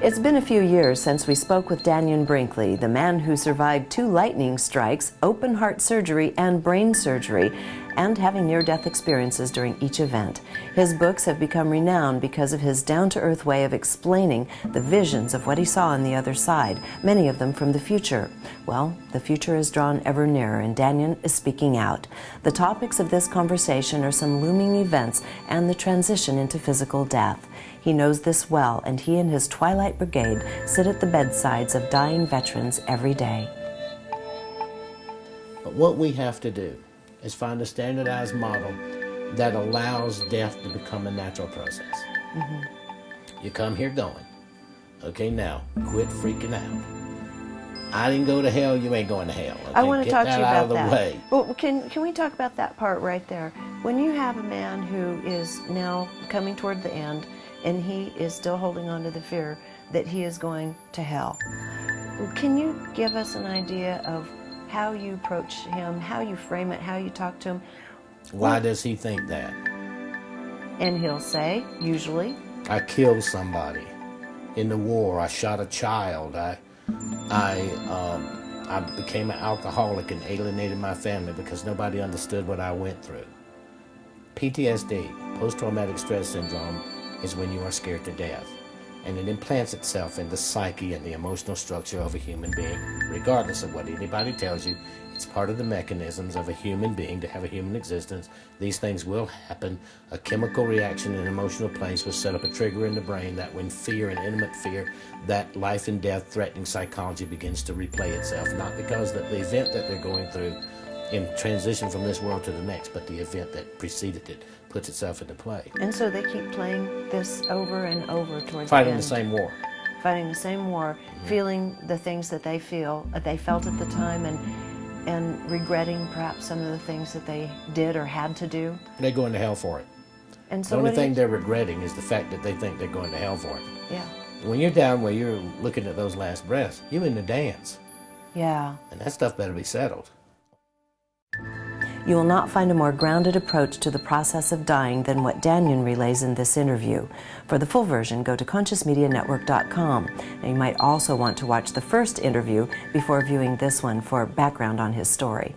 It's been a few years since we spoke with Dannion Brinkley, the man who survived 2 lightning strikes, open heart surgery, and brain surgery, and having near-death experiences during each event. His books have become renowned because of his down-to-earth way of explaining the visions of what he saw on the other side, many of them from the future. Well, the future is drawn ever nearer, and Dannion is speaking out. The topics of this conversation are some looming events and the transition into physical death. He knows this well, and he and his Twilight Brigade sit at the bedsides of dying veterans every day. But what we have to do is find a standardized model that allows death to become a natural process. You come here going, okay, now, quit freaking out. I didn't go to hell, you ain't going to hell. Okay? I want to talk to you about that. Way. Well, can we talk about that part right there? When you have a man who is now coming toward the end, and he is still holding on to the fear that he is going to hell, can you give us an idea of how you approach him, how you frame it, how you talk to him? Why does he think that? And he'll say, usually, I killed somebody in the war. I shot a child. I became an alcoholic and alienated my family because nobody understood what I went through. PTSD, post-traumatic stress syndrome, is when you are scared to death. And it implants itself in the psyche and the emotional structure of a human being, regardless of what anybody tells you. It's part of the mechanisms of a human being to have a human existence. These things will happen. A chemical reaction in emotional planes will set up a trigger in the brain that when fear and intimate fear, that life and death threatening psychology begins to replay itself, not because of the event that they're going through in transition from this world to the next, but the event that preceded it puts itself into play. and so they keep playing this over and over towards Fighting the end. the same war. Fighting the same war, feeling the things that they felt at the time, and regretting perhaps some of the things that they did or had to do. They're going to hell for it. And so The only what thing do you- they're regretting is the fact that they think they're going to hell for it. Yeah, When you're down where you're looking at those last breaths, you're in the dance. yeah. And that stuff better be settled. You will not find a more grounded approach to the process of dying than what Dannion relays in this interview. For the full version, go to ConsciousMediaNetwork.com. And you might also want to watch the first interview before viewing this one for background on his story.